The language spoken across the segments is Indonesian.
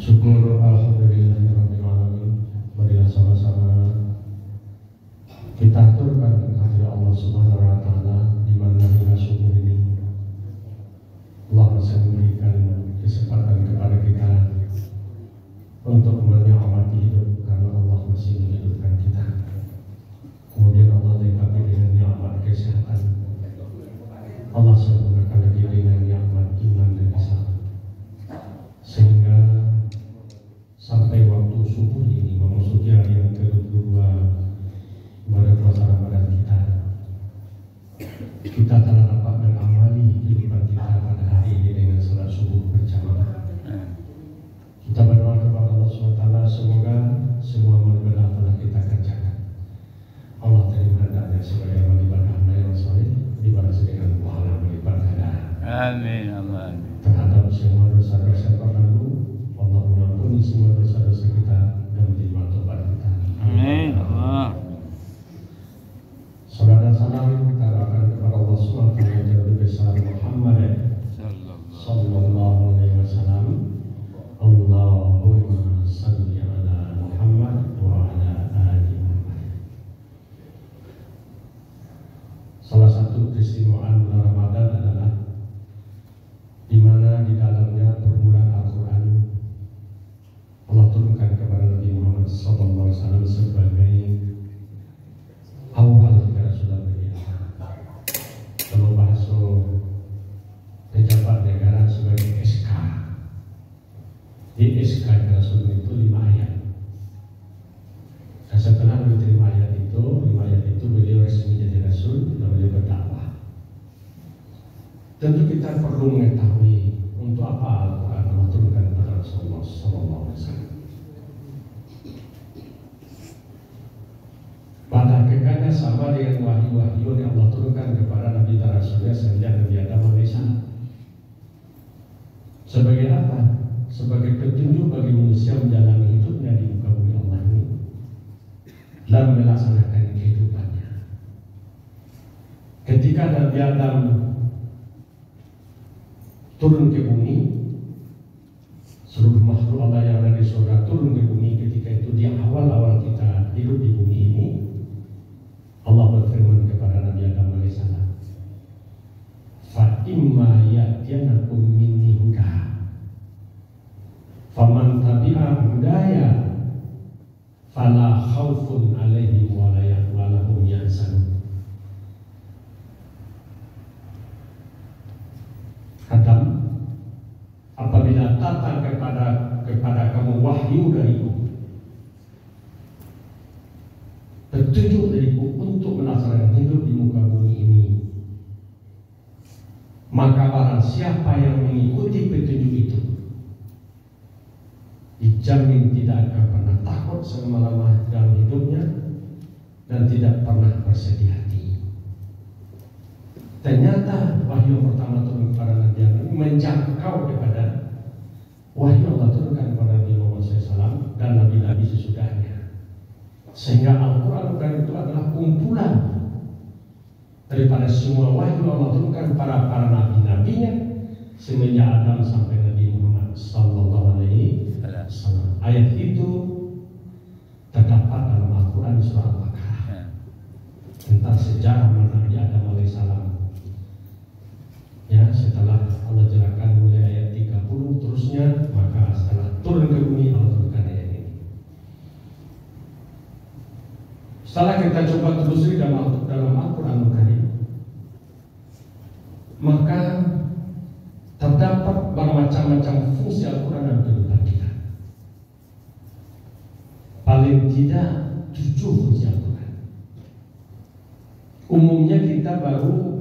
Syukur alhamdulillahirabbil alamin. Marilah sama-sama kita aturkan kehadirat Allah Subhanahu wa taala di mana hingga subuh ini Allah masih memberikan kesempatan kepada kita untuk menikmati hidup karena Allah masih menghidupkan kita. Kemudian Allah lengkapi dengan nikmat kesehatan. Allah sempurnakan lagi dengan nikmat iman dan Islam. Sehingga sampai waktu subuh ini memasuki hari yang ke-22 pada puasa Ramadan kita telah dapat mengamali kehidupan kita pada hari ini dengan salat subuh berjamaah. Kita berdoa kepada Allah SWT semoga semua ibadah telah kita kerjakan Allah terima hendaknya sebagai amal ibadah yang soleh dibalas dengan pahala melipat ganda. Amin. Amin. Terhadap semua dosa-dosa terdahulu Allah mengampuni semua dosa-dosa kita dan menerima tobat kita. Amin. Allah. Salam dan salam kita arahkan kepada Allah SWT yang jauh besar Muhammad sallallahu alaihi wasallam. Allahumma salli ala Muhammad wa ala ali Muhammad. Salah satu keistimewaan bulan Ramadan adalah di mana di dalamnya permulaan Al-Quran Allah turunkan kepada Nabi Muhammad SAW sebagai awal jika sudah berbiasa. Kalau bahasa pejabat negara sebagai SK, di SK Rasul itu 5 ayat. Dan setelah diterima ayat itu, 5 ayat itu beliau resmi jadi Rasul dan beliau berdakwah. Tentu kita perlu mengetahui untuk apa Al-Quran Allah turunkan kepada Rasulullah SAW. Pada hakikatnya sama dengan wahyu-wahyu yang Allah turunkan kepada Nabi dan Rasulnya sejak Nabi Adam alaihissalam. Sebagai apa? Sebagai petunjuk bagi manusia menjalani hidupnya di muka bumi Allah ini dan melaksanakan kehidupannya. Ketika Nabi Adam turun ke bumi, seluruh makhluk Allah yang ada di surga turun ke bumi. Ketika itu di awal-awal kita hidup di bumi ini, Allah berfirman kepada Nabi Adam alaihissalam, fa imma ya'tiyanakum minni huda faman tabi'a hudaya fala khaufun alaihim wa la hum yahzanun. Adam, apabila datang kepada kamu wahyu dariku, petunjuk dariku untuk melaksanakan hidup di muka bumi ini, maka barang siapa yang mengikuti petunjuk itu dijamin tidak akan pernah takut selama-lamanya dalam hidupnya dan tidak pernah bersedih hati. Ternyata wahyu yang pertama turun kepada Nabi Adam menjangkau kepada wahyu Allah turunkan kepada Nabi Muhammad SAW dan Nabi-Nabi sesudahnya. Sehingga Al-Quran itu adalah kumpulan daripada semua wahyu Allah turunkan kepada para nabi-nabinya semenjak Adam sampai Nabi Muhammad sallallahu alaihi wasallam. Ayat itu terdapat dalam Al-Quran surah Al-Baqarah tentang sejarah Nabi Adam alaihissalam. Ya, setelah Allah jelaskan mulai ayat 30 terusnya, maka setelah turun ke bumi Allah turunkan ayat ini. Setelah kita coba telusuri dalam Al-Quran Karim, maka terdapat bermacam-macam fungsi Al-Quran dalam kehidupan kita. Paling tidak 7 fungsi Al-Quran. Umumnya kita baru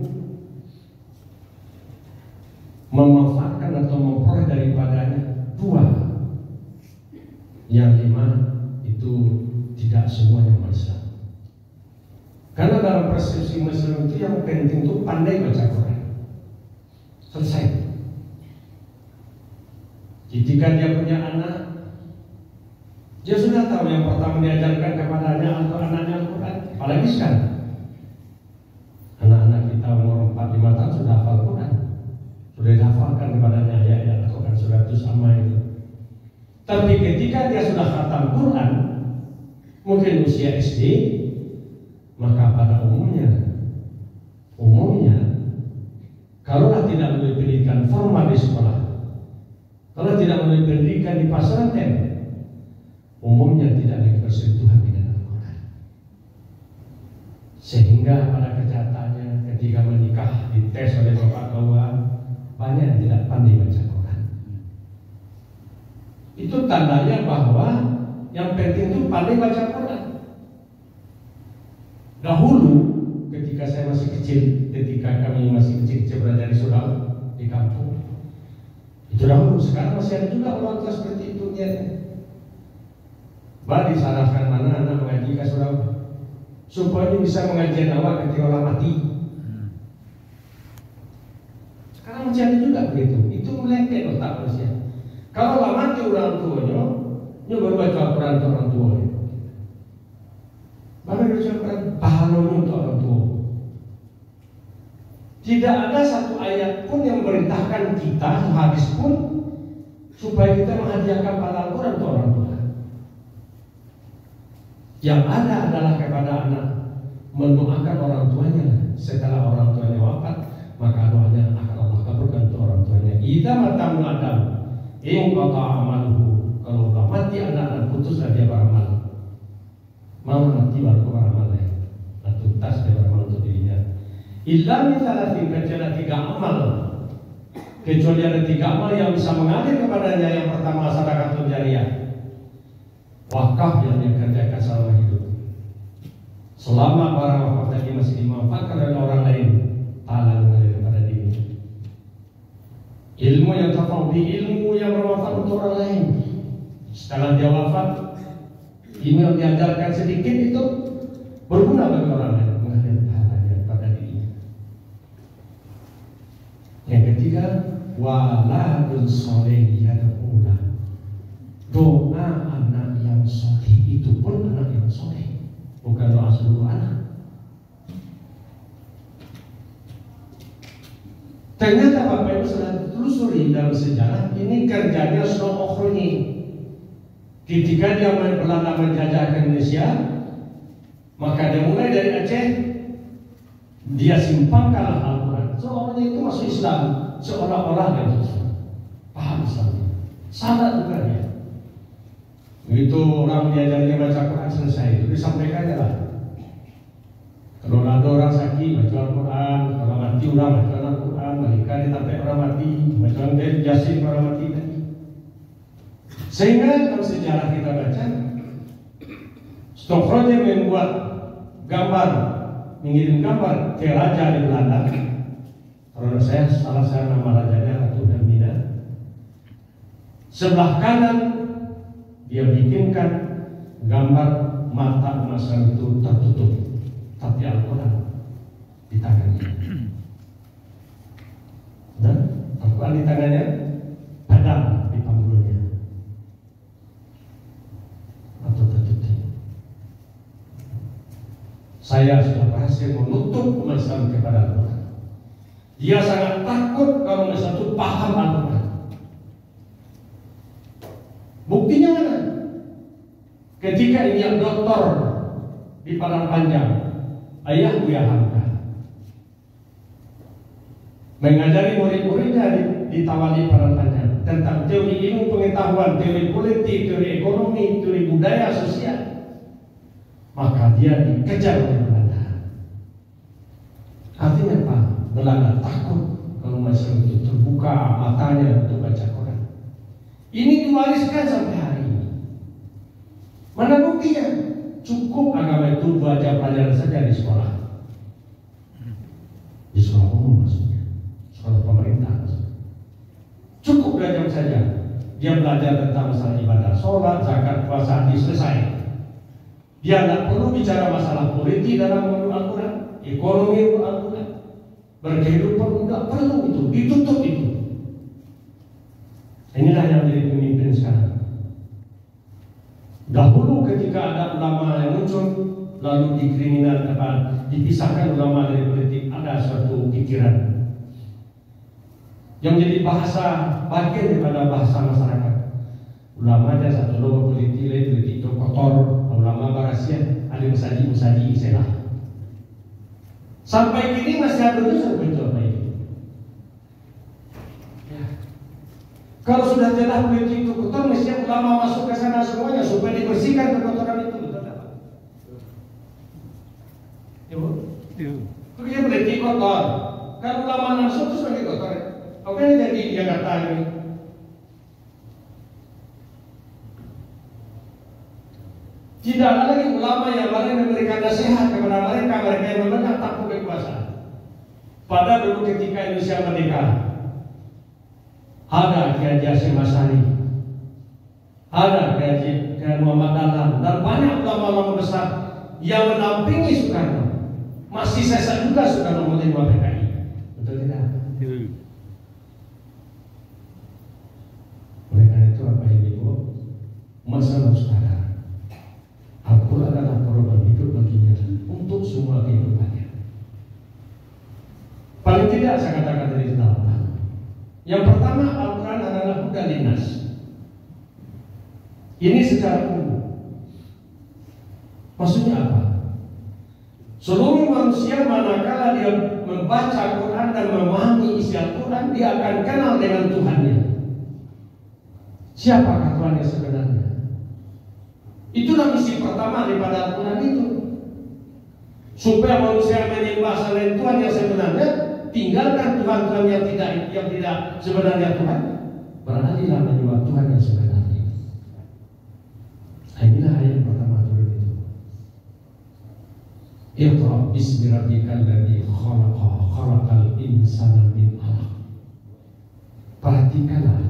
memanfaatkan atau memperoleh daripadanya 2. Yang 5 itu tidak semuanya Islam. Karena dalam persepsi Muslim itu yang penting itu pandai baca Quran. Selesai. Ketika dia punya anak, dia sudah tahu yang pertama diajarkan kepadanya atau anaknya Al-Quran. Apalagi sekarang anak-anak kita umur 4-5 tahun sudah hafal Quran, sudah dihafalkan kepadanya ayat-ayat Al-Quran, surat As-Sama itu. Tapi ketika dia sudah khatam Quran, mungkin usia SD, maka pada umumnya kalaulah tidak melalui pendidikan formal di sekolah, kalau tidak melalui pendidikan di pesantren, umumnya tidak lagi bersentuhan dengan Al-Quran. Sehingga pada kenyataannya ketika menikah dites oleh bapak kawan, banyak yang tidak pandai baca Quran. Itu tandanya bahwa yang penting itu pandai baca Quran. Dahulu ketika saya masih kecil, ketika kami masih kecil-kecil berada di Sudang, di kampung, itu dahulu. Sekarang masih ada juga orang tua seperti itu ya. Bah disarankan mana anak mengaji ke Sudang supaya bisa mengajian awak ketika orang mati. Sekarang masih ada juga begitu. Itu melengket otak manusia. Kalau lama mati orang tuanya, dia baru baca Quran untuk orang tua. Baru baca Quran pahalanya untuk orang tua. Tidak ada satu ayat pun yang memerintahkan kita, hadis pun, supaya kita menghadiahkan pahala Al-Quran untuk orang tua. Yang ada adalah kepada anak mendoakan orang tuanya setelah orang tuanya wafat, maka doanya akan Allah kabulkan untuk orang tuanya. Idza matamu adam in qata amaluhu, kalau sudah mati anak dan putuslah dia beramal. Mau mati baru beramal lain. Nah, tuntas dia beramal untuk dirinya. Illa min salatin, kecuali 3 amal. Kecuali ada 3 amal yang bisa mengalir kepadanya. Yang pertama sedekah jariyah, wakaf yang dia kerjakan selama hidup. Selama barang wakaf tadi masih dimanfaatkan oleh orang lain, talang mengalir kepada diri. Ilmu yang terfahami, ilmu yang bermanfaat untuk orang lain. Setelah dia wafat, ilmu yang diajarkan sedikit itu berguna bagi orang lain, mengalir pahalanya pada dirinya. Yang ketiga, waladun soleh yad'ulah, doa anak yang soleh. Itu pun anak yang soleh, bukan doa seluruh anak. Ternyata Bapak Ibu sudah telusuri dalam sejarah, ini kerjanya Snow-Ochroni. Ketika dia Belanda menjajah ke Indonesia, maka dia mulai dari Aceh, dia simpangkanlah Al-Quran. Seolah-olah itu masuk Islam, seolah-olah dia Islam, paham Islam, salah juga dia. Begitu orang diajari baca Quran selesai, itu disampaikannya lah. Kalau ada orang sakit baca Al-Quran, kalau mati orang baca Al-Quran, mereka ditampai orang mati, baca Yasin orang mati tadi. Sehingga dalam sejarah kita baca, Stoffroje membuat gambar, mengirim gambar ke raja di Belanda. Kalau saya salah nama rajanya Ratu Hermina. Sebelah kanan dia bikinkan gambar mata emas itu tertutup, tapi Al-Quran di tangannya. Dan Al-Quran di tangannya, padam di panggulnya atau tertutup. Saya sudah berhasil menutup umat Islam kepada Al-Quran. Dia sangat takut kalau umat Islam itu paham Al-Quran. Buktinya mana? Ketika ini doktor di Padang Panjang, Ayah Buya Hamka mengajari murid-muridnya di Tawali Padang Panjang tentang teori ilmu pengetahuan, teori politik, teori ekonomi, teori budaya sosial. Maka dia dikejar oleh Belanda. Artinya apa? Belanda takut kalau masyarakat itu terbuka matanya untuk baca Quran. Ini diwariskan sampai hari ini. Mana buktinya? Cukup agama itu 2 jam pelajaran saja di sekolah. Di sekolah umum maksudnya, sekolah pemerintah maksudnya. Cukup 2 jam saja. Dia belajar tentang masalah ibadah, sholat, zakat, puasa, selesai. Dia tidak perlu bicara masalah politik dalam Al-Quran, ekonomi Al-Quran, berkehidupan, tidak perlu itu, ditutup itu. Inilah yang menjadi pemimpin sekarang. Dahulu ketika ada ulama yang muncul, lalu dikriminalkan, dipisahkan ulama dari politik, ada suatu pikiran yang menjadi bahasa bagian daripada bahasa masyarakat. Ulamanya satu logo politik lain politik itu kotor, ulama barasia, ada musaji istilah. Sampai kini masih ada dosa betul apa itu? Ya. Kalau sudah jelas politik itu kotor, mesti ulama masuk ke sana semuanya supaya dibersihkan kekotoran itu, betul tak? Ibu? Dia politik kotor. Kalau ulama masuk itu sebagai kotor. Apa yang jadi dia kata ini? Tidak ada lagi ulama yang memberikan nasihat kepada mereka yang memang takut kekuasaan. Pada dulu ketika Indonesia merdeka, ada Kiai Hasyim Asy'ari, ada Kiai Muhammad Dahlan, dan banyak ulama-ulama besar yang menampingi Soekarno. Masih sesa juga Soekarno menerima PKI. Betul tidak? Oleh karena itu apa yang Ibu? Masalah saudara, Al-Quran adalah perubahan hidup baginya untuk semua kehidupannya. Paling tidak saya katakan dari awal. Yang pertama, Al-Quran adalah hudan linnas. Ini secara umum. Maksudnya apa? Seluruh manusia manakala dia membaca Al-Quran dan memahami isi Al-Quran, dia akan kenal dengan Tuhannya. Siapakah Tuhan yang sebenarnya? Itulah misi pertama daripada Al-Quran itu, supaya manusia menyembah selain Tuhan yang sebenarnya, tinggalkan Tuhan-Tuhan yang tidak sebenarnya Tuhan, beralihlah menyembah Tuhan yang sebenarnya. Inilah ayat pertama turun itu. Iqra bismi rabbikal ladzi khalaqal insana min 'alaq. Perhatikanlah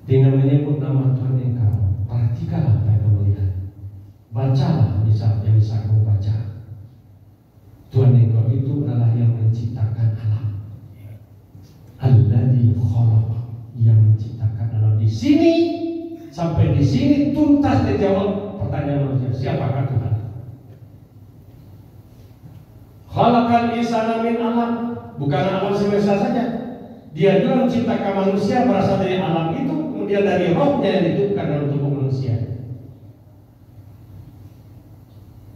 dengan menyebut nama Tuhan engkau. Perhatikanlah apa yang kamu lihat. Bacalah yang bisa kamu baca. Tuhan engkau itu adalah yang menciptakan alam. Alladzi khalaq, yang menciptakan alam. Di sini sampai di sini tuntas dijawab pertanyaan manusia, siapakah Tuhan? Khalaqal insana min 'alaq, bukan alam semesta saja. Dia juga menciptakan manusia berasal dari alam itu, kemudian dari rohnya yang dihidupkan dalam tubuh manusia.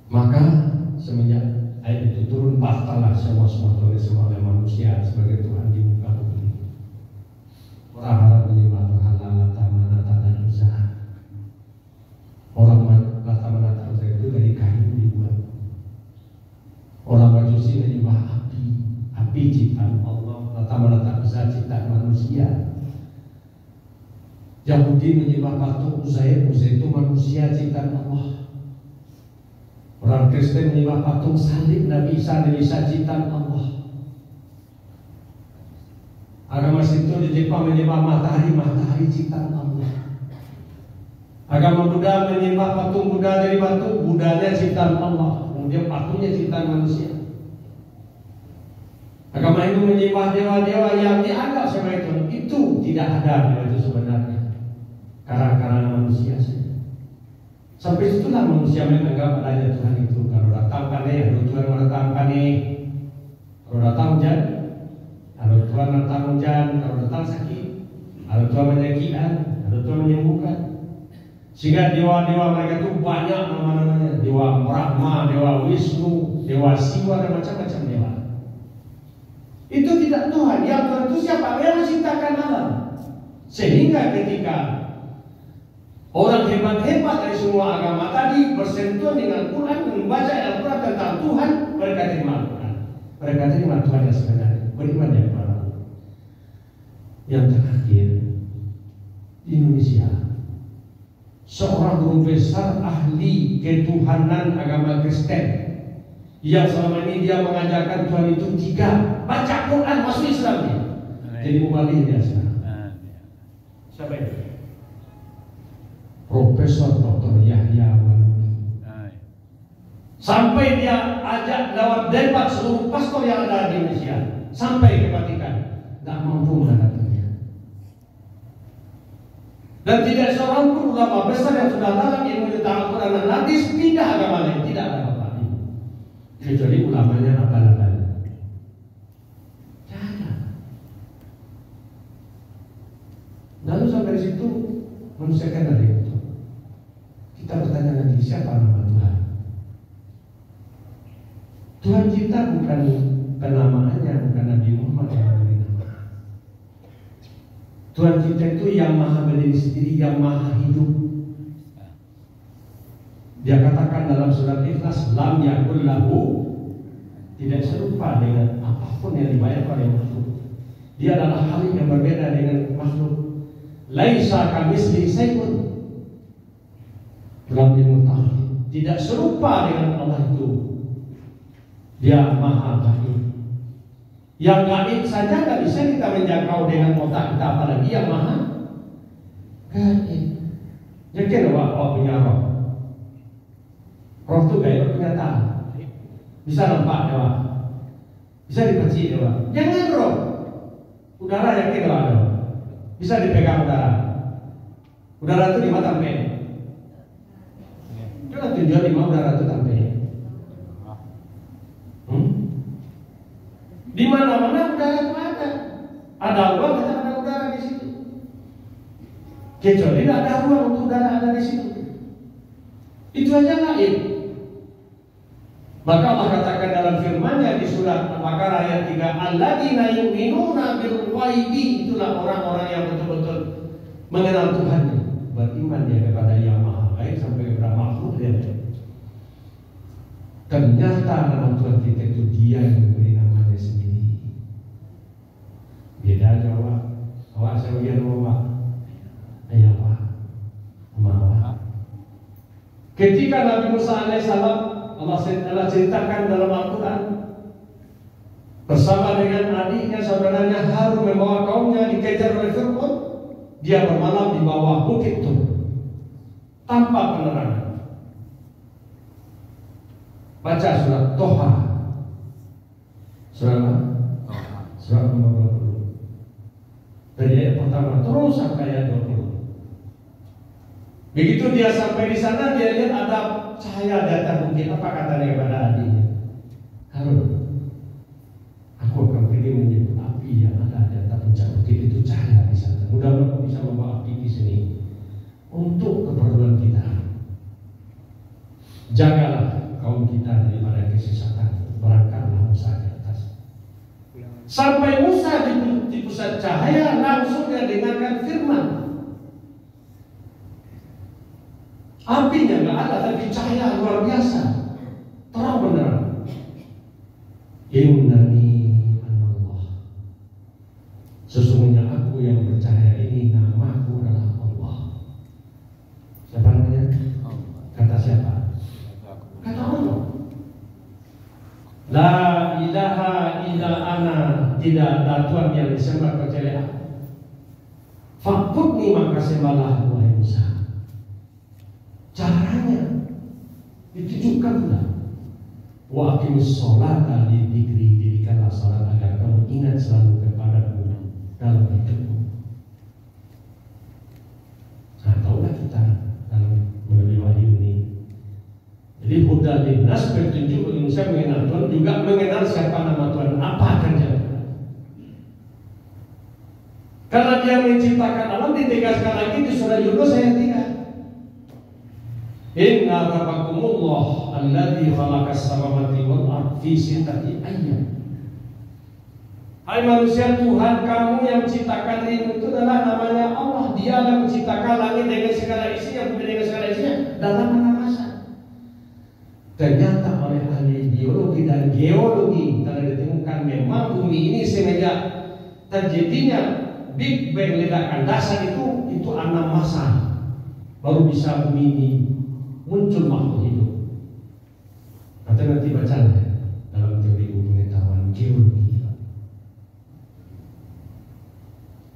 Maka semenjak ayat itu turun, batallah semua oleh manusia sebagai Tuhan di muka bumi. Orang harap menyembah Tuhan Lata, Manata, dan Uzza. Orang Lata, Manata, Uzza itu dari kayu dibuat. Orang Majusi menyembah api ciptaan Allah. Lata, Manata, Uzza ciptaan manusia. Yahudi menyembah patung Uzair itu manusia ciptaan Allah. Orang Kristen menyembah patung salib Nabi Isa ciptaan Allah. Agama Sinto di Jepang menyembah matahari ciptaan Allah. Agama Buddha menyembah patung Buddha dari batu, Buddhanya ciptaan Allah, kemudian patungnya ciptaan manusia. Agama Hindu menyembah dewa-dewa yang dianggap sebagai Tuhan. Itu tidak ada dewa itu sebenarnya, karang-karangan manusia saja. Sampai situlah manusia menganggap adanya Tuhan itu. Kalau datang panen, ada Tuhan datang panen. Kalau datang hujan, ada Tuhan datang hujan. Kalau datang sakit, ada Tuhan menyakitkan, ada Tuhan menyembuhkan. Sehingga dewa-dewa mereka itu banyak nama-namanya. Dewa Brahma, Dewa Wisnu, Dewa Siwa, dan macam-macam dewa. Itu tidak Tuhan. Yang Tuhan itu siapa? Yang menciptakan alam. Sehingga ketika orang hebat-hebat dari semua agama tadi bersentuhan dengan Quran, membaca Al-Quran tentang Tuhan, mereka terima Al-Quran. Mereka terima Tuhan yang sebenarnya, beriman yang kepada Allah. Yang terakhir, di Indonesia, seorang guru besar ahli ketuhanan agama Kristen yang selama ini dia mengajarkan Tuhan itu 3, baca Quran masuk Islam dia. Jadi mubalih dia sekarang. Siapa itu? Profesor Dr. Yahya Waluni. Sampai dia ajak lewat debat seluruh pastor yang ada di Indonesia sampai ke Vatikan, nggak mampu menghadapinya. Dan tidak seorang pun ulama besar yang sudah dalam ilmu tentang Al-Quran dan hadis pindah agama lain, tidak ada apa-apa. Kecuali ulamanya abal-abal. Jangan. Lalu sampai di situ Manusia kan ada itu. Kita bertanya lagi, siapa nama Tuhan? Tuhan kita bukan penamaannya, bukan Nabi Muhammad yang memberi nama. Tuhan kita itu yang maha berdiri sendiri, yang maha hidup. Dia katakan dalam surat Ikhlas, lam yakul lahu, tidak serupa dengan apapun yang dibayar oleh makhluk. Dia adalah hal yang berbeda dengan makhluk. Laisa kamitslihi syai'un. Dalam ilmu tauhid, tidak serupa dengan Allah itu. Dia maha gaib. Yang gaib saja tidak bisa kita menjangkau dengan otak kita, apalagi yang maha gaib. Yakin bahwa punya roh. Roh itu gaib punya tahu. Bisa nampak dewa, bisa dipercik dewa. Jangan roh. Udara yakin dewa ada. Bisa dipegang udara. Udara itu di mana sampai? Coba tunjuk di mana udara itu sampai. Di mana-mana udara itu ada. Ada ruang, ada udara di situ. Kecuali tidak ada ruang untuk udara ada di situ. Itu aja gaib. Maka Allah katakan dalam firman-Nya di surat Al-Baqarah ayat 3, alladzina yu'minuna bil ghaibi, itulah orang-orang yang betul-betul mengenal Tuhan, beriman dia kepada Yang Maha Gaib sampai kepada makhluk dia. Ternyata nama Tuhan kita itu Dia yang memberi namanya sendiri. Beda aja awak saya ujian awak. Ayah awak, sama awak. Ketika Nabi Musa alaihissalam, Allah ceritakan dalam Al-Quran, bersama dengan adiknya, saudaranya Harun membawa kaumnya dikejar oleh Fir'aun. Dia bermalam di bawah bukit Tur tanpa penerangan. Baca surat Toha, surat nomor 20 dari ayat pertama terus sampai ayat 20. Begitu dia sampai di sana, dia lihat ada cahaya di atas bukit. Apa katanya kepada adiknya? Harun, aku akan pergi menjemput api yang ada di atas puncak bukit itu, cahaya di sana. Mudah-mudahan aku bisa membawa api di sini untuk keperluan kita. Jagalah kaum kita daripada kesesatan. Berangkatlah Musa di atas. Sampai Musa di pusat cahaya, langsung dia dengarkan firman. Apinya nggak ada, tapi cahaya luar biasa, terang benerang. Innani anallah, sesungguhnya aku yang bercahaya ini, namaku adalah Allah. Siapa namanya? Kata siapa? Kata Allah. La ilaha illa ana, tidak ada Tuhan yang disembah kecuali aku. Fakutni, maka sembahlah wahai Musa. Caranya ditujukanlah. Wa aqimus sholata li dzikri, dirikanlah salat agar kamu ingat selalu kepadaku dalam hidupmu. Nah, tahulah kita dalam melalui wahyu ini. Jadi hudal linnas, petunjuk bagi manusia mengenal Tuhan, juga mengenal siapa nama Tuhan, apa kerja Tuhan. Karena Dia menciptakan alam, ditegaskan lagi di surah Yunus ayat 3. Inna rabbakumullah alladzi khalaqas samawati wal ardh fi sittati ayyam. Hai manusia, Tuhan kamu yang menciptakan ini itu adalah namanya Allah. Dia yang menciptakan langit dengan segala isinya, bumi dengan segala isinya dalam 6 masa. Ternyata oleh ahli biologi dan geologi telah ditemukan memang bumi ini semenjak terjadinya Big Bang, ledakan dasar itu 6 masa baru bisa bumi ini muncul makhluk hidup. Nanti baca dalam teori pengetahuan geologi.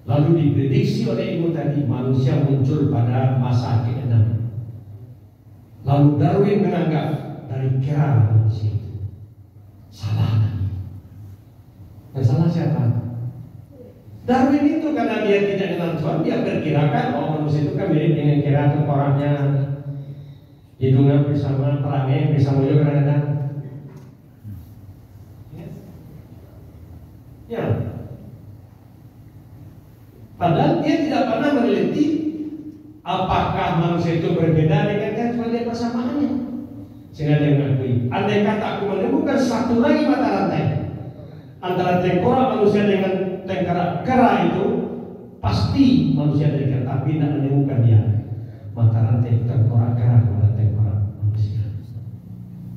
Lalu diprediksi oleh ilmu tadi manusia muncul pada masa ke-6. Lalu Darwin menganggap dari kera manusia itu. Salah lagi. Yang salah siapa? Darwin itu karena dia tidak kenal Tuhan, dia perkirakan manusia itu kan mirip dengan kera, tengkoraknya, hidungnya bersama, perangnya bersama juga kadang-kadang. Ya. Padahal dia tidak pernah meneliti Apakah manusia itu berbeda dengan kan? Cuma lihat persamaannya. Sehingga dia mengakui, andai kata aku menemukan satu lagi mata rantai antara tengkorak manusia dengan tengkorak kera itu, pasti manusia dari tapi tidak menemukan dia mata rantai tengkorak kera kepada tengkorak manusia.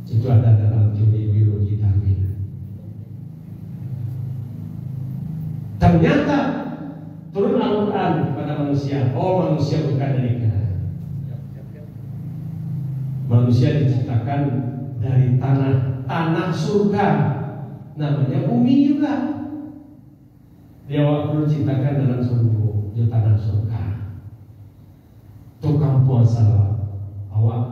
Itu ada dalam teori biologi Darwin. Ternyata turun Al-Quran kepada manusia. Oh, manusia bukan dari kera. Manusia diciptakan dari tanah surga, namanya bumi juga. Dia waktu diciptakan dalam surga, di tanah surga. Tukang puasa awak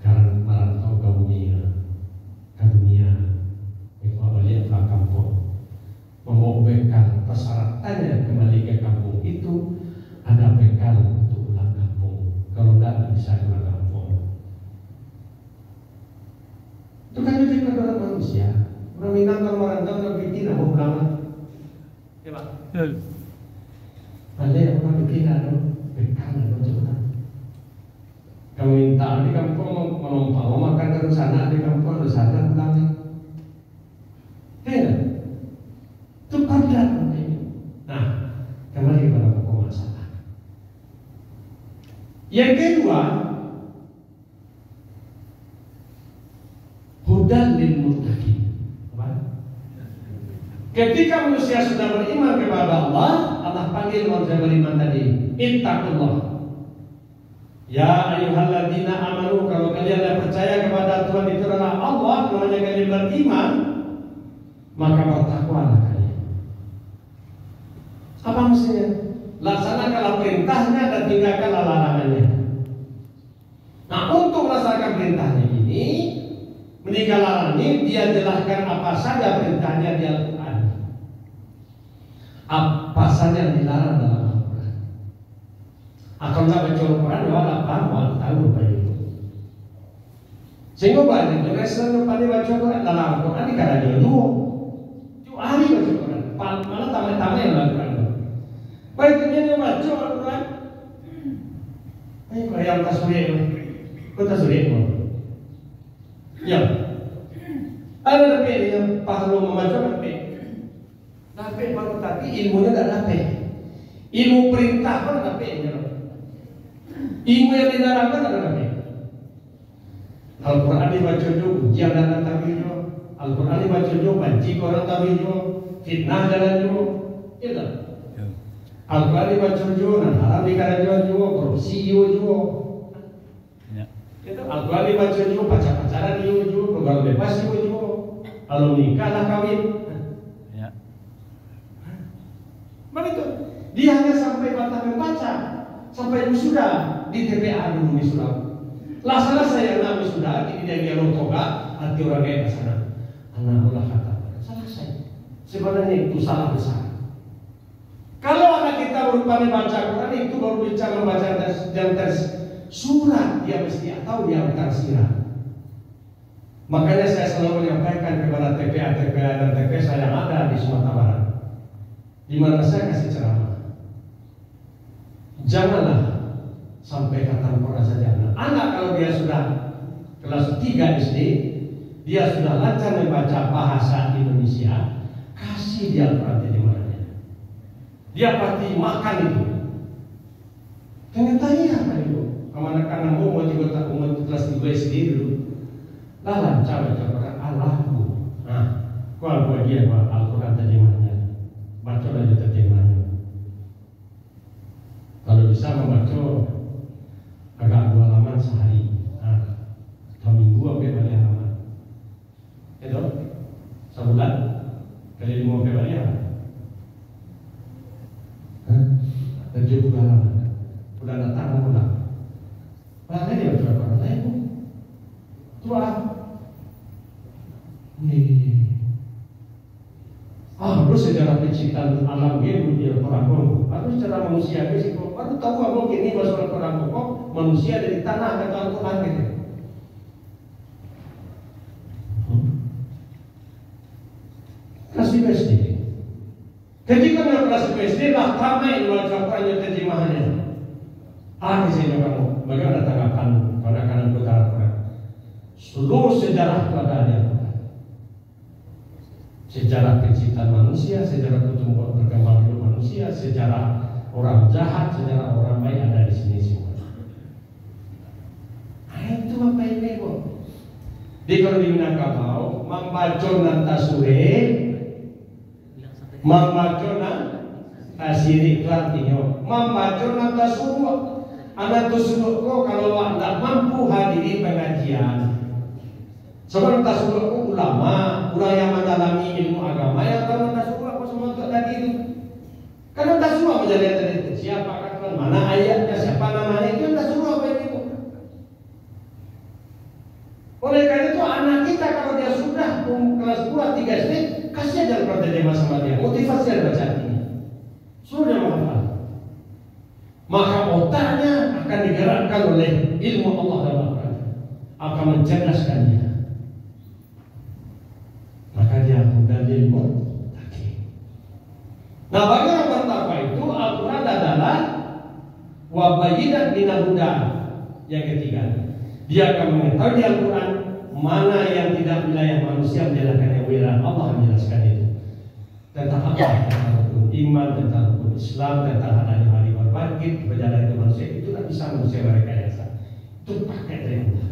karena merantau ke bumi, ke dunia, ikut balik ke kampung, membawa bekal persyaratannya kembali ke kampung itu ada bekal untuk pulang kampung. Kalau tidak bisa pulang kampung. Itu kan jadi kedua manusia. Orang Minang kalau merantau orang bikin apa pulang? Ya Pak. Ada yang orang bikin ada bekal ada coba. Kamu minta di kampung menumpang, mau makan ke sana di kampung di sana pulang. Tidak. Itu kodrat. Nah, kembali kepada pokok masalah. Yang kedua, hudan lil muttaqin. Ketika manusia sudah beriman kepada Allah, Allah panggil manusia beriman tadi, ittaqullah. Ya ayyuhalladzina amanu, kalau kalian yang percaya kepada Tuhan itu adalah Allah, namanya kalian beriman, maka bertakwalah kalian. Apa maksudnya? Laksanakanlah perintahnya dan tinggalkanlah larangannya. Nah, untuk melaksanakan perintahnya ini, meninggal larangannya, dia jelaskan apa saja perintahnya di Al-Quran, apa saja yang dilarang dalam Al-Quran. Akan tak baca Al-Quran, wala paham, tahu apa itu. Sehingga banyak orang Islam pada baca Al-Quran dalam Al-Quran di cara dia dua hari baca Al-Quran, malah tamat-tamat yang Al-Quran. Baiknya dia baca Al-Quran. Ayo yang tasbih, kau tasbih mau? Ya. Ada tapi yang perlu membaca tapi. Tapi baru tapi ilmunya tidak dapat. Ilmu perintah pun tidak dapat. Ilmu yang dilarang pun tidak dapat. Al-Quran dibaca juga, ujian dan tabijo. Al-Quran dibaca juga, banci orang tabijo, fitnah jalan juga. Itu. Al-Quran dibaca juga, haram dikara juga, korupsi juga. Itu Al-Quran dibaca juga, pacar-pacaran juga, begal bebas juga. Kalau nikah lah kawin. Mana itu? Dia hanya sampai batas membaca, sampai wisuda di TPA dulu wisuda. Laksana saya anak wisuda di dia toga, hati orang kayak sana. Anak ulah kata, salah saya. Sebenarnya itu salah besar. Kalau anak kita berupa baca Quran itu baru bicara membaca dan tes surat, dia mesti tahu yang tersirat. Makanya saya selalu menyampaikan kepada TPA dan TPS saya yang ada di Sumatera Barat, di mana saya kasih ceramah. Janganlah sampai kata Quran saja. Anak kalau dia sudah kelas 3 SD, dia sudah lancar membaca bahasa Indonesia, kasih dia Quran di mana-mana. Dia pasti makan itu. Ternyata iya Pak Ibu. Karena mau juga umat kelas 3 SD dulu. Lah lancar baca Quran Allahku. Nah, kalau bagian Al-Quran terjemahannya, baca lagi terjemahannya. Kalau bisa membaca agak 2 halaman sehari. Nah, 2 minggu sampai balik halaman. Itu sebulan kali 5 sampai balik halaman. 70 halaman. Udah datang mau pulang. Makanya dia baca Quran lain. Tua. Harus sejarah penciptaan alam ini di Al-Quran. Harus secara manusia sih. Baru tahu apa gini bahasa Al-Quran pokok manusia dari tanah kata Al-Quran gitu. Kelas SD. Ketika kelas SD lah ramai baca Quran terjemahannya. ini kamu, bagaimana tanggapan kanan utara Quran? Seluruh sejarah itu ada di Al-Quran. Sejarah penciptaan manusia, sejarah pertumbuhan berkembang hidup manusia, sejarah orang jahat, sejarah orang baik ada di sini semua. Itu apa ini kok? Di kalau di Minangkabau, mambacon dan tasure, mambacon dan tasiri itu artinya, mambacon dan tasuru. Anak tasuru kok kalau tidak mampu hadiri pengajian. Sebab tasuru kok ulama, orang yang mendalami ilmu agama yang tahu tasuru apa semua itu tadi itu. Karena tasuru menjadi tadi siapa katakan mana ayatnya, siapa namanya itu tasuru apa ini? Oleh karena itu anak kita kalau dia sudah kelas 2, 3 SD, kasih aja pertanyaan sama dia, motivasi dia baca ini. Sudah menghafal. Maka otaknya akan digerakkan oleh ilmu Allah dan Al-Quran, akan mencerdaskannya. Maka dia mudah ilmu lagi. Nah, bagi orang bertakwa itu Al-Quran adalah wabayinan minal huda. Yang ketiga, dia akan mengetahui di Al-Quran mana yang tidak wilayah manusia menjelaskan wilayah Allah menjelaskan itu. Tentang apa? Tentang rukun iman, tentang rukun Islam, tentang adanya hari berbangkit, berjalan itu manusia itu tak bisa manusia merekayasa. Itu pakai dari Allah.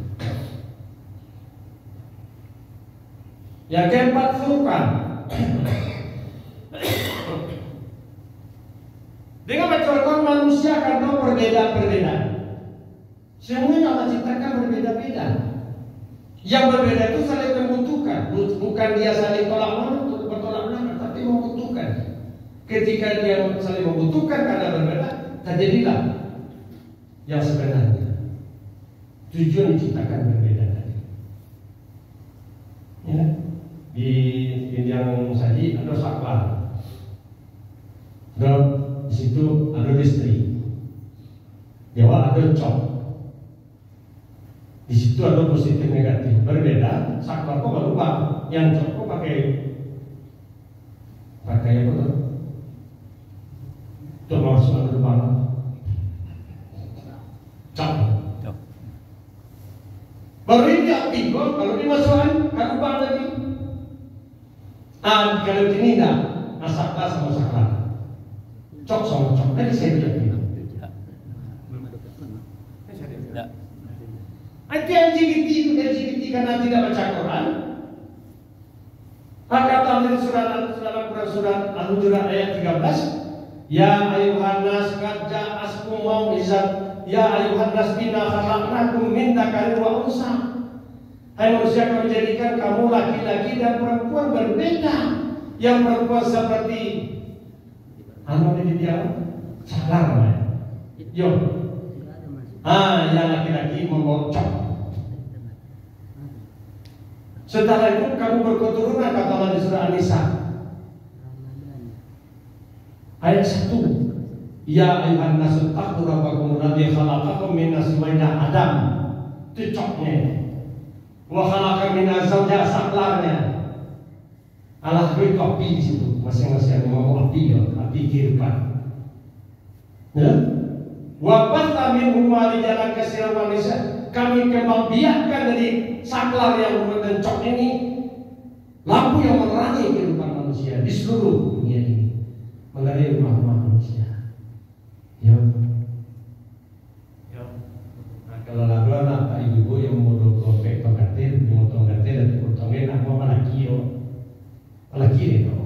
Yang keempat, Furqan. Dengan mencontohkan manusia akan tahu perbedaan-perbedaan. Semuanya Allah ciptakan berbeda-beda. Yang berbeda itu saling membutuhkan, bukan dia saling bertolak belakang, tapi membutuhkan. Ketika dia saling membutuhkan karena berbeda, terjadilah yang sebenarnya. Tujuan diciptakan berbeda tadi. Ya, di yang saji ada saklar, di situ ada listrik, Jawa ada cok. Di situ ada positif negatif berbeda. Saklar kok lupa, yang cok kok pakai apa tuh? Coba masuk ke depan. Cok. Baru ini api kok, kalau dimasukkan kan lubang lagi. Kalau ini dah, saklar sama saklar, cok sama cok. Tadi saya bilang gitu. LGBT itu LGBT karena tidak baca Quran. Maka dalam surat Al-Hujurat ayat 13, ya ayuhan nas qad ja'askum mau'izat, ya ayuhan nas inna khalaqnakum min dzakarin wa unsa. Hai manusia, kami jadikan kamu laki-laki dan perempuan berbeda. Yang perempuan seperti dia salah namanya. Yo. Yang laki-laki membocok. Setelah itu kamu berketurunan, kata Allah di surah An-Nisa ayat 1. Ya ayuhan nasu taqu rabbakum alladzi khalaqakum min nafsin wahidah, Adam. Itu coknya. Wa khalaqa minha zawjaha, saklarnya. Allah beri kopi di situ, masing-masing mau api ya, api kehidupan. Ya? Wa batha minhuma rijalan katsiran wa nisaa. Kami kembang biakkan dari saklar yang mencok ini lampu yang menerangi kehidupan manusia di seluruh dunia ini, mengenai rumah-rumah manusia. Ya. Nah, kalau lalu anak ibu yang mau dompet tonggatir, mau tonggatir dan tonggatir, nak mau malaki yo, malaki itu.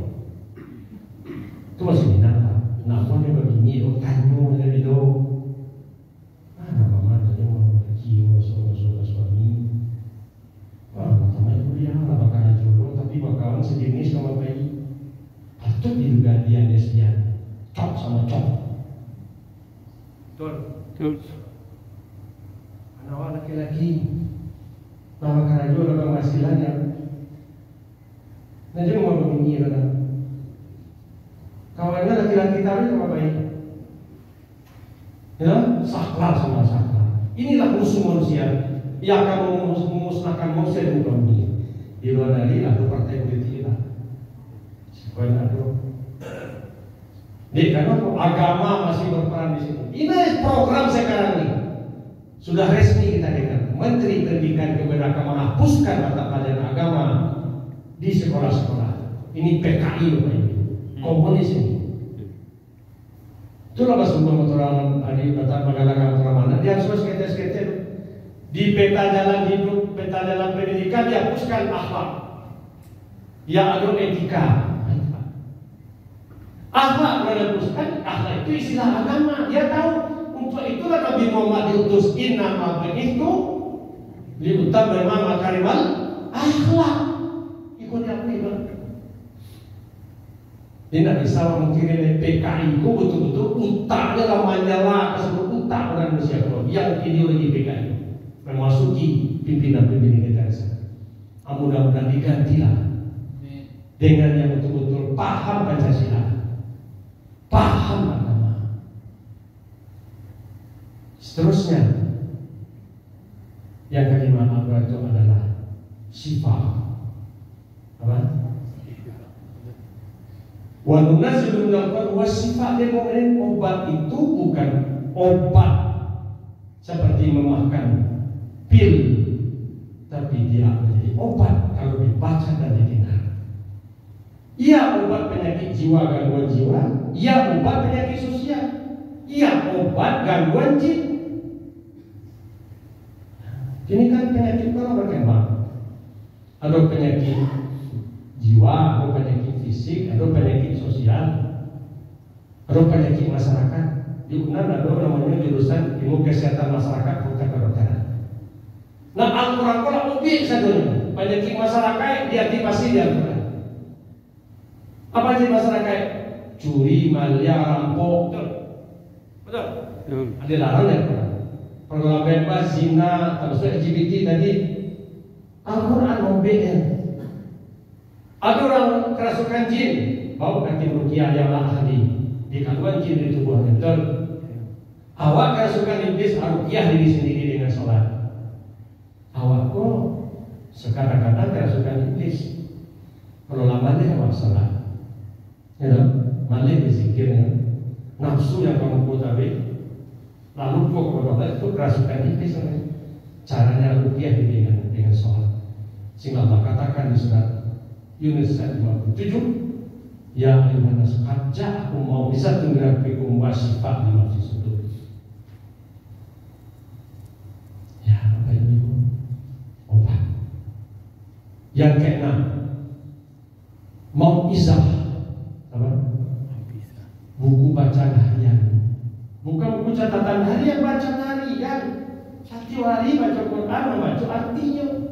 Itu masih minat. Nak mau dia begini, oh kanyu dari itu. Sejenis sama bayi patut diduga dia lesbian, cok sama cok. Betul. Anak laki-laki nama karajo dalam hasilnya. Nanti mau begini kan? Kawannya laki-laki tadi sama bayi, ya saklar sama saklar. Inilah musuh manusia yang akan memusnahkan manusia di muka bumi. Di luar dari ada partai politik kita. Sebenarnya ada. Jadi karena agama masih berperan di sini. Ini program sekarang ini. Sudah resmi kita dengar Menteri Pendidikan kepada menghapuskan mata pelajaran agama di sekolah-sekolah. Ini PKI Bapak Ibu, komunis ini. Itulah bahasa motoran tadi kata magalaga mana dia harus skete di peta jalan hidup, peta jalan pendidikan dihapuskan akhlak. Ya ada etika. Akhlak dihapuskan, akhlak itu istilah agama. Dia tahu untuk itulah Nabi Muhammad diutus innama bu'itsu liutammima makarimal akhlak. Ikut apa itu? Tidak bisa mungkin PKI itu betul-betul utaknya lah menyala ke seluruh utak orang Indonesia yang ideologi PKI memasuki pimpinan-pimpinan kita. Mudah-mudahan digantilah dengan yang betul-betul paham Pancasila, paham agama. Seterusnya yang kelima apa itu adalah sifat apa? Wanunazzilu minal Qur'ani wasifat. Dia ngomongin obat itu bukan obat seperti memakan pil, tapi dia menjadi obat kalau dibaca dan didengar. Ia obat penyakit jiwa, gangguan jiwa. Ia obat penyakit sosial. Ia obat gangguan jin. Ini kan penyakit kalau berkembang. Ada penyakit jiwa, ada penyakit fisik, ada penyakit sosial, ada penyakit masyarakat. Di UNAN ada namanya jurusan ilmu kesehatan masyarakat fakultas kedokteran. Nah, Al-Quran kalau objek saja penyakit masyarakat diaktifasi di Al-Quran. Apa sih masyarakat? Curi, malia, rampok, betul? Ada larang ya Quran. Pergaulan bebas, zina, termasuk LGBT tadi. Al-Quran objeknya. Ada orang kerasukan jin, bau kaki rukiah yang ahli di kandungan jin di tubuhnya. Betul? Awak kerasukan iblis, rukiah diri sendiri dengan sholat. Awak kok sekadang-kadang kerasukan iblis. Kalau lama dia awak sholat, ya, malah berzikirnya. Nafsu yang kamu kutahui, lalu kok kepada itu kerasukan iblis. Caranya rukiah diri dengan sholat. Sehingga Allah katakan di surat Yunus ayat 57, ya ayuhan nas qad ja'akum mau'izatun min rabbikum wa shifaa'un lima fi sudur. Ya, Bapak Ibu, obat. Yang keenam, mau'izah. Apa? Buku bacaan harian. Bukan buku catatan harian, bacaan harian. Satu hari baca Quran, membaca artinya.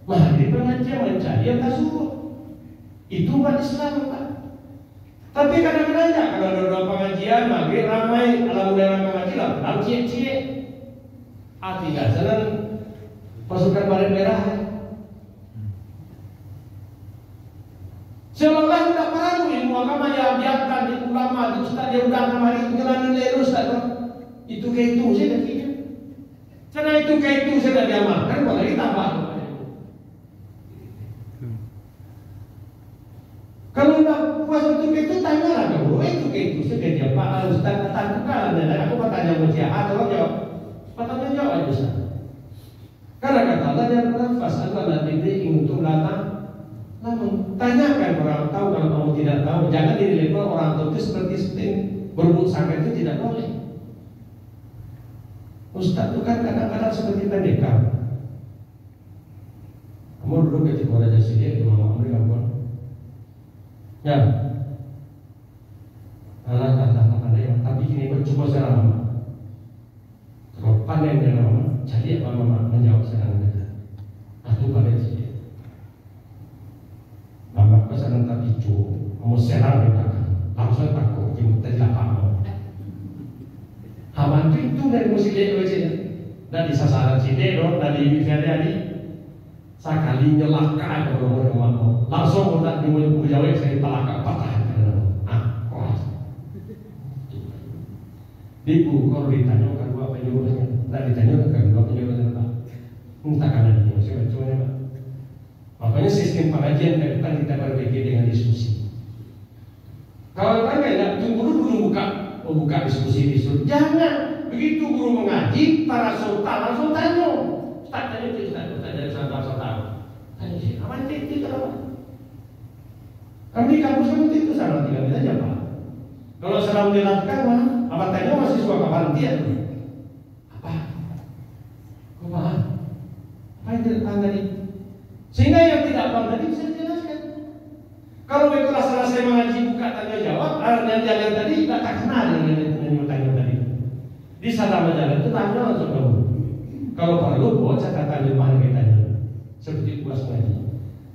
Mahdi pengajian mencari yang tak suruh. Itu umat Islam, Pak. Tapi kadang-kadang ya, kalau ada orang pengajian, maghrib ramai, alhamdulillah pengajian lah, lalu cie-cie. Artinya jalan pasukan baret merah. Seolah-olah tidak perlu ilmu agama yang biarkan di ulama, di ustaz dia undang kemari, jalan nilai ustaz. Itu kayak itu saya dah kira. Karena itu kayak itu saya dah diamalkan, boleh ditambah. Kalau nak puas untuk itu tanyalah kamu, itu sudah dia Pak Ustaz katakan dan aku bertanya sama dia, tolong jawab. Patutnya jawab aja Ustaz. Karena kata Allah yang bernafas adalah diri untuk lata. Namun tanyakan orang tahu, kalau kamu tidak tahu, jangan dilabel orang tahu itu seperti berbuat sakit itu tidak boleh. Ustaz itu kan kadang-kadang seperti pendekar. Kamu duduk di Polda Jasidi itu mama kamu kamu. Ya, tapi gini coba sekarang mama. Kalau panen dengan mama, jadi apa mama menjawab sekarang kita? Aku pada sini. Mama pesanan tapi kamu serang kita, langsung takut kita tidak paham. Haman itu dari musik aja, dari sasaran sini, dari Wikipedia sekali nyelaka kalau mau langsung udah dijawab saya talaka patah. Kelas. Di buku kalau ditanya kan dua penyuluhnya, tidak ditanya kan dua penyuluhnya Pak. Entah karena dia masih macamnya Pak. Makanya sistem pengajian ke depan kita berpikir dengan diskusi. Kalau tanya tidak tunggu dulu buka diskusi. Jangan begitu guru mengaji, para sultan langsung tanya. Ustaz tanya itu, tanya sultan. Tanya sih, apa itu kenapa? Kami di kampus kan itu sama tinggal aja Pak. Kalau sedang dilakukan mah, apa tanya mahasiswa kapan dia? Apa? Apa? Apa yang dilakukan tadi? Sehingga yang tidak paham tadi bisa dijelaskan. Kalau mereka selesai mengaji buka tanya jawab, yang jalan tadi tak kenal dengan tanya tadi. Di sana jalan itu tanya langsung kamu. Kalau perlu buat catatan di mana kita tanya. Seperti puas ngaji.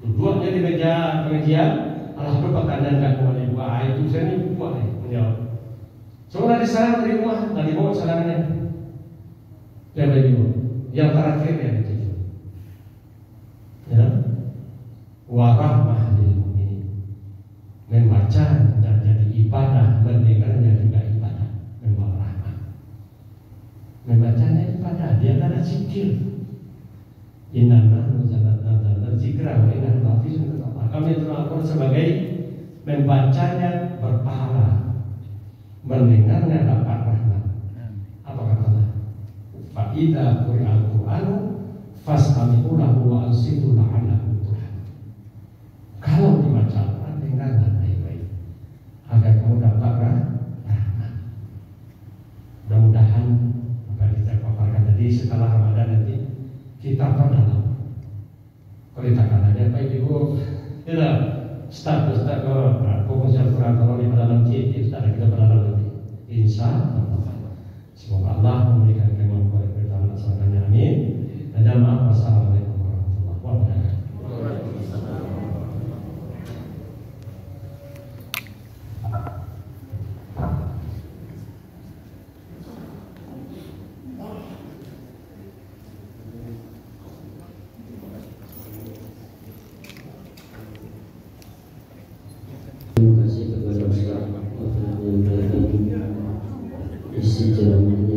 Duduknya di meja pengajian, alah pertanyaan nggak mau dibuat itu saya ini buat menjawab. Soalnya di sana dari rumah, tadi bawa salangannya. Yang begitu, yang terakhir ya itu. Ya, warahmah lil mu'minin. Membaca dan jadi ibadah, mendengarnya juga ibadah. Membawa rahmat. Membacanya ibadah, dia ada zikir. Innana nuzalna zikra wa inna hafizun kata. Kami terlakukan sebagai membacanya berpahala, mendengarnya dapat rahmat. Apa katanya? Fa idza quri'al Qur'anu fastami'u lahu wa ansitu la'allakum turhamun. Kalau dibaca Al-Quran, dengarlah baik-baik agar kamu dapat rahmat. Mudah-mudahan apa yang kita paparkan tadi setelah Ramadan nanti kita perdalam. Perintahkan aja Pak Ibu, tidak Ustaz fokus Al-Quran kalau di dalam kita kita berdalam nanti. Insya Allah. Semoga Allah memberikan kemampuan kita melaksanakannya. Amin. Dan maaf. Wassalamualaikum warahmatullahi wabarakatuh. Terima kasih kepada Ustaz yang menyampaikan isi ceramah